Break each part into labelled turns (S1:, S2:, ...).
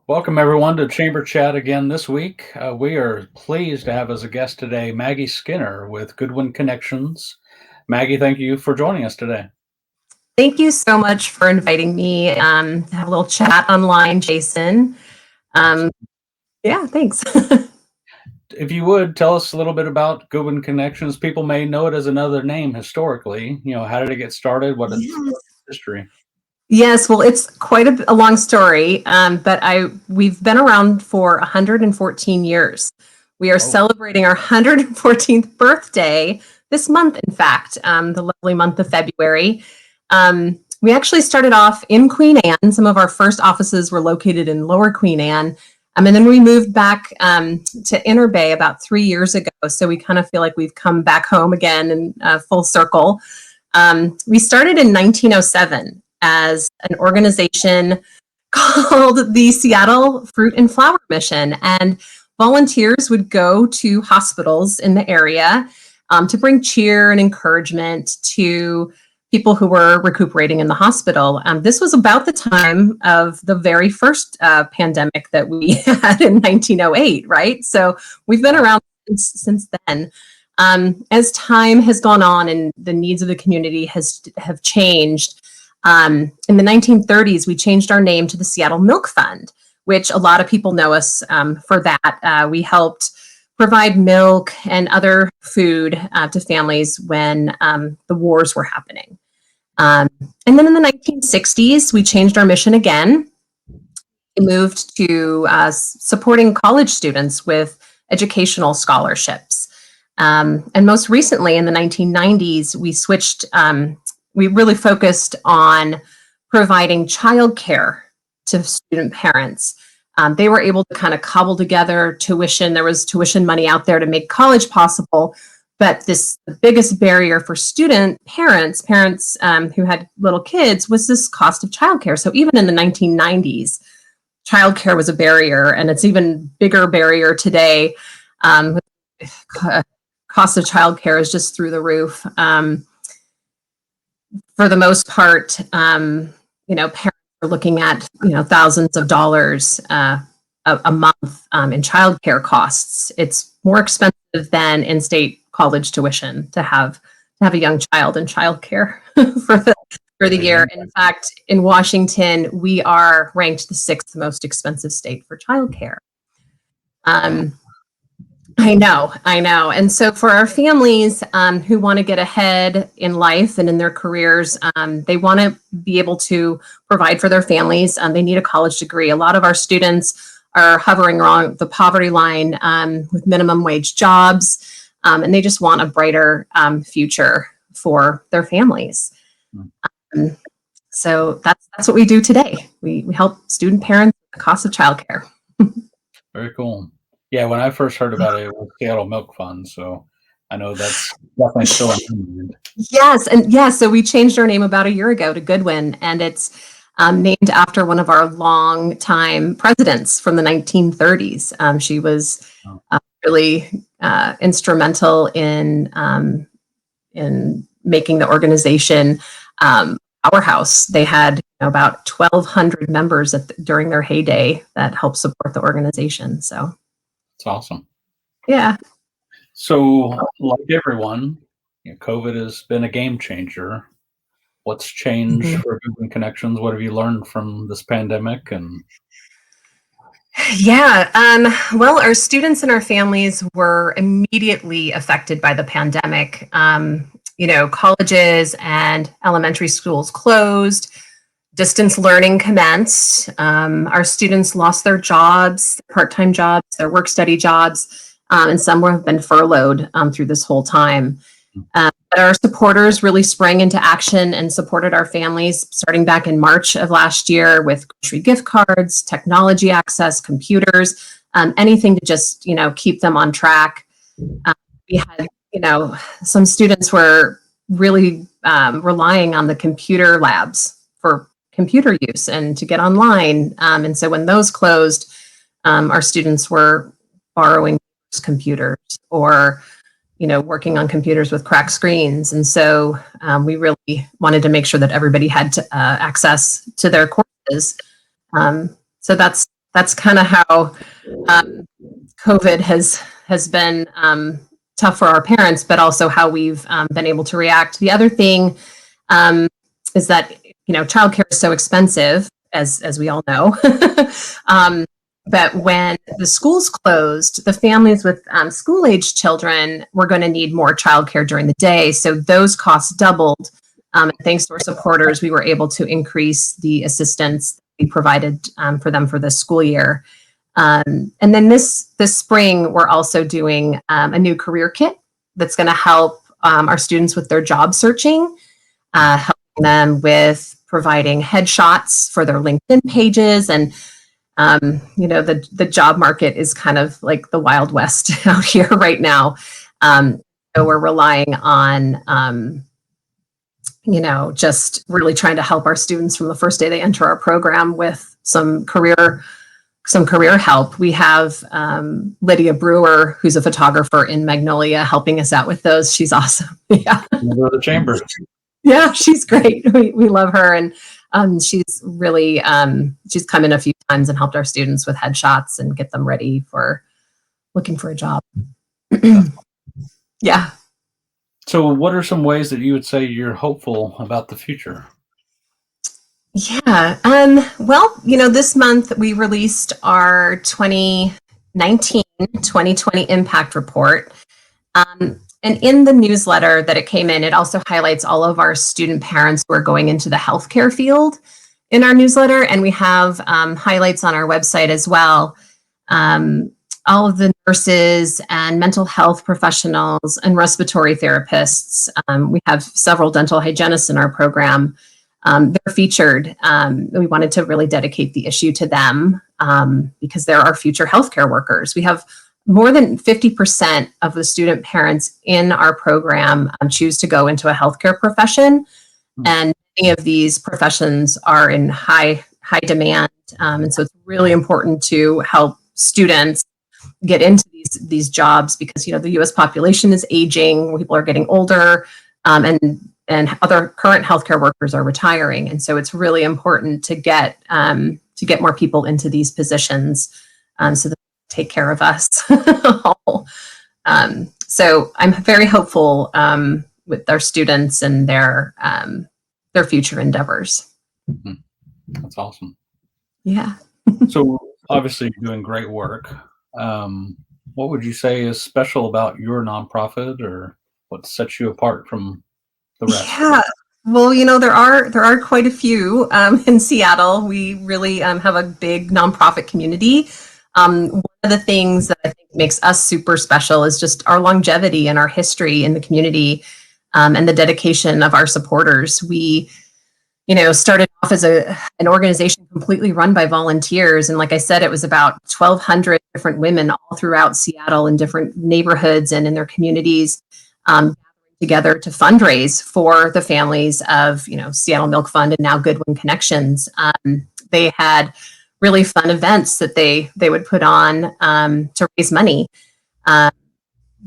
S1: Welcome, everyone, to Chamber Chat again this week. We are pleased to have as a guest today Maggie Skinner with Goodwin Connections. Maggie, thank you for joining us today.
S2: Thank you so much for inviting me to have a little chat online, Jason. Um, yeah, thanks.
S1: If you would tell us a little bit about Goodwin Connections, people may know it as another name historically. How did it get started?
S2: Yes.
S1: What's its history?
S2: Yes, well, it's quite a long story, but we've been around for 114 years. We are
S1: Oh,
S2: celebrating our 114th birthday this month, in fact, the lovely month of February. We actually started off in Queen Anne. Some of our first offices were located in Lower Queen Anne. And then we moved back to Inner Bay about 3 years ago. So we kind of feel like we've come back home again in full circle. We started in 1907 as an organization called the Seattle Fruit and Flower Mission. And volunteers would go to hospitals in the area to bring cheer and encouragement to people who were recuperating in the hospital. This was about the time of the very first pandemic that we had in 1908, right? So we've been around since then. As time has gone on and the needs of the community have changed, in the 1930s, we changed our name to the Seattle Milk Fund, which a lot of people know us for that. We helped provide milk and other food to families when the wars were happening. And then in the 1960s, we changed our mission again. We moved to supporting college students with educational scholarships. And most recently, in the 1990s, we switched, we really focused on providing childcare to student parents. They were able to kind of cobble together tuition. There was tuition money out there to make college possible. But the biggest barrier for student parents who had little kids was this cost of childcare. So even in the 1990s, childcare was a barrier, and it's even bigger barrier today. Cost of childcare is just through the roof. For the most part, parents are looking at thousands of dollars a month in childcare costs. It's more expensive than in-state college tuition to have a young child in childcare for the year. In fact, in Washington, we are ranked the 6th most expensive state for childcare. I know. And so for our families who want to get ahead in life and in their careers, they want to be able to provide for their families. They need a college degree. A lot of our students are hovering around the poverty line with minimum wage jobs, and they just want a brighter future for their families. So that's what we do today. We help student parents with the cost of childcare.
S1: Very cool. Yeah, when I first heard about it was Seattle Milk Fund, so I know that's definitely still in mind.
S2: Yes, so we changed our name about a year ago to Goodwin, and it's named after one of our long-time presidents from the 1930s. She was really instrumental in making the organization powerhouse. They had about 1,200 members during their heyday that helped support the organization. So
S1: it's awesome.
S2: Yeah.
S1: So, like everyone, COVID has been a game changer. What's changed for Goodwin Connections? What have you learned from this pandemic?
S2: Well, our students and our families were immediately affected by the pandemic. Colleges and elementary schools closed, distance learning commenced. Our students lost their jobs, part-time jobs, their work-study jobs, and some have been furloughed through this whole time. But our supporters really sprang into action and supported our families starting back in March of last year with grocery gift cards, technology access, computers, anything to just, keep them on track. We had, some students were really relying on the computer labs for computer use and to get online. And so when those closed, our students were borrowing computers or working on computers with cracked screens. And so we really wanted to make sure that everybody had access to their courses. So that's that's kind of how um, COVID has been tough for our parents, but also how we've been able to react. The other thing um, is that childcare is so expensive, as we all know. But when the schools closed, the families with school-age children were going to need more childcare during the day, so those costs doubled. And thanks to our supporters, we were able to increase the assistance we provided for them for this school year. And then this spring, we're also doing a new career kit that's going to help our students with their job searching, helping them with providing headshots for their LinkedIn pages. And, the job market is kind of like the Wild West out here right now. So we're relying on, just really trying to help our students from the first day they enter our program with some career help. We have Lydia Brewer, who's a photographer in Magnolia, helping us out with those. She's awesome. Yeah.
S1: Member of the chamber.
S2: Yeah, she's great. We love her. And she's really, she's come in a few times and helped our students with headshots and get them ready for looking for a job. Yeah.
S1: So what are some ways that you would say you're hopeful about the future?
S2: Yeah. Well, this month we released our 2019-2020 impact report. And in the newsletter that it came in, it also highlights all of our student parents who are going into the healthcare field in our newsletter. And we have highlights on our website as well. All of the nurses and mental health professionals and respiratory therapists. We have several dental hygienists in our program. They're featured. We wanted to really dedicate the issue to them because they're our future healthcare workers. We have more than 50% of the student parents in our program choose to go into a healthcare profession. And many of these professions are in high demand. And so it's really important to help students get into these jobs because, the U.S. population is aging, people are getting older, and other current healthcare workers are retiring. And so it's really important to get more people into these positions so that they take care of us. So I'm very hopeful with our students and their future endeavors.
S1: Mm-hmm. That's awesome.
S2: Yeah.
S1: So obviously you're doing great work. What would you say is special about your nonprofit, or what sets you apart from the rest?
S2: Yeah. Well, there are quite a few in Seattle. We really have a big nonprofit community. One of the things that I think makes us super special is just our longevity and our history in the community, and the dedication of our supporters. We, started off as an organization completely run by volunteers. And like I said, it was about 1,200 different women all throughout Seattle in different neighborhoods and in their communities, gathering together to fundraise for the families of, Seattle Milk Fund and now Goodwin Connections. They had really fun events that they would put on to raise money.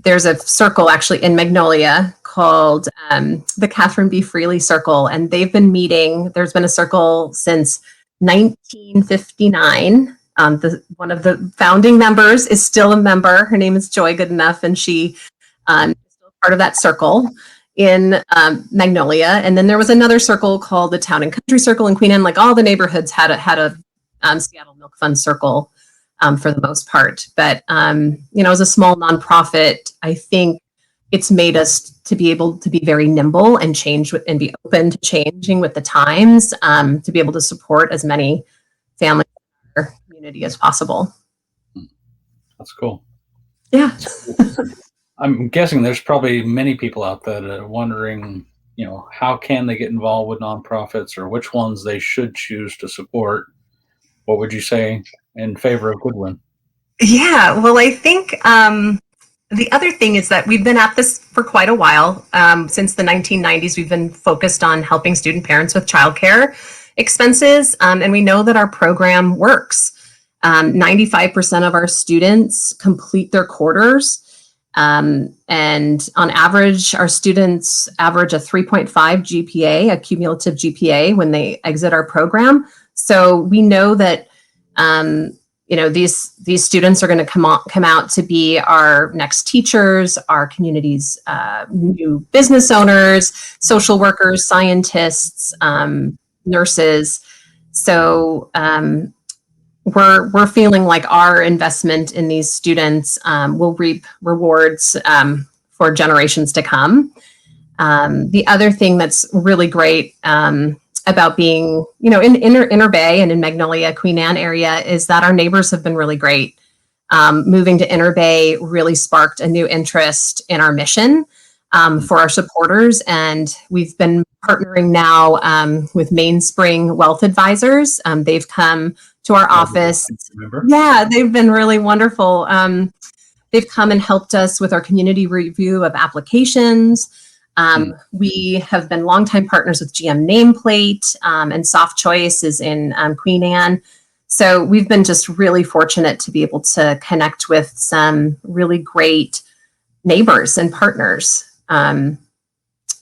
S2: There's a circle actually in Magnolia called the Catherine B. Freely Circle, and they've been meeting. There's been a circle since 1959. One of the founding members is still a member. Her name is Joy Goodenough, and she is still part of that circle in Magnolia. And then there was another circle called the Town and Country Circle in Queen Anne. Like all the neighborhoods had a Seattle Milk Fund circle for the most part. But, as a small nonprofit, I think it's made us to be able to be very nimble and and be open to changing with the times, to be able to support as many families in our community as possible.
S1: That's cool.
S2: Yeah.
S1: I'm guessing there's probably many people out there that are wondering, how can they get involved with nonprofits or which ones they should choose to support. What would you say in favor of Goodwin?
S2: Yeah, well, I think the other thing is that we've been at this for quite a while. Since the 1990s, we've been focused on helping student parents with childcare expenses, and we know that our program works. 95% of our students complete their quarters, and on average, our students average a 3.5 GPA, a cumulative GPA, when they exit our program. So we know that these students are going to come out to be our next teachers, our community's new business owners, social workers, scientists, nurses. So we're feeling like our investment in these students will reap rewards for generations to come. The other thing that's really great about being, in Inner Bay and in Magnolia, Queen Anne area is that our neighbors have been really great. Moving to Inner Bay really sparked a new interest in our mission for our supporters. And we've been partnering now with Mainspring Wealth Advisors. They've come to our office.
S1: Remember?
S2: Yeah, they've been really wonderful. They've come and helped us with our community review of applications. We have been longtime partners with GM Nameplate, and Soft Choice is in Queen Anne. So we've been just really fortunate to be able to connect with some really great neighbors and partners.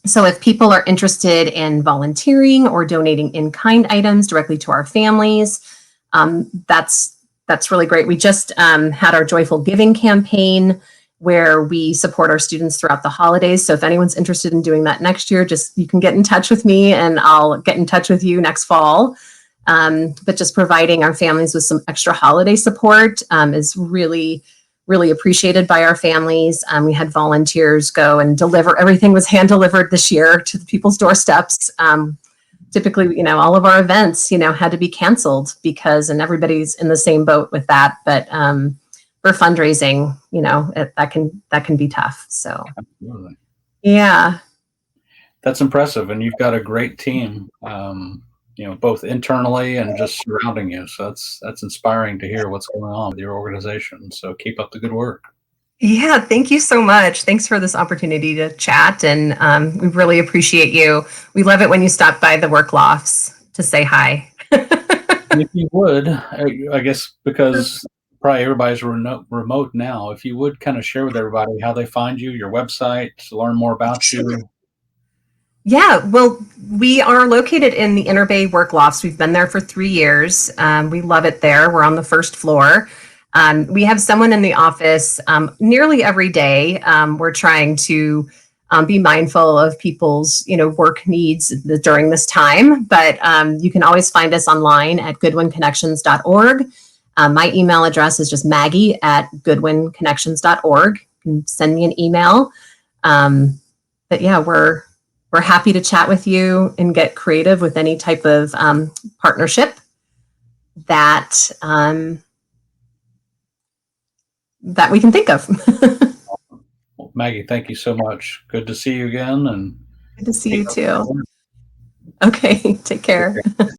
S2: So if people are interested in volunteering or donating in-kind items directly to our families, that's really great. We just had our Joyful Giving campaign where we support our students throughout the holidays. So if anyone's interested in doing that next year, you can get in touch with me and I'll get in touch with you next fall. But just providing our families with some extra holiday support is really, really appreciated by our families. We had volunteers go and deliver. Everything was hand delivered this year to the people's doorsteps. Typically, all of our events, had to be canceled and everybody's in the same boat with that. But for fundraising, that can be tough. So,
S1: Absolutely.
S2: Yeah,
S1: That's impressive, and you've got a great team, both internally and just surrounding you. So that's inspiring to hear what's going on with your organization. So keep up the good work.
S2: yeah. Thank you so much. Thanks for this opportunity to chat, and we really appreciate you. We love it when you stop by the work lofts to say hi.
S1: If you would, I guess because probably everybody's remote now, if you would kind of share with everybody how they find you, your website, to learn more about you.
S2: Yeah, well, we are located in the Inner Bay Work Lofts. We've been there for 3 years. We love it there. We're on the first floor. We have someone in the office nearly every day. We're trying to be mindful of people's, work needs during this time. But you can always find us online at goodwinconnections.org. My email address is just maggie@goodwinconnections.org. You can send me an email. But yeah, we're happy to chat with you and get creative with any type of partnership that we can think of.
S1: Well, Maggie, thank you so much. Good to see you again, and
S2: Good to see you too. Okay, take care.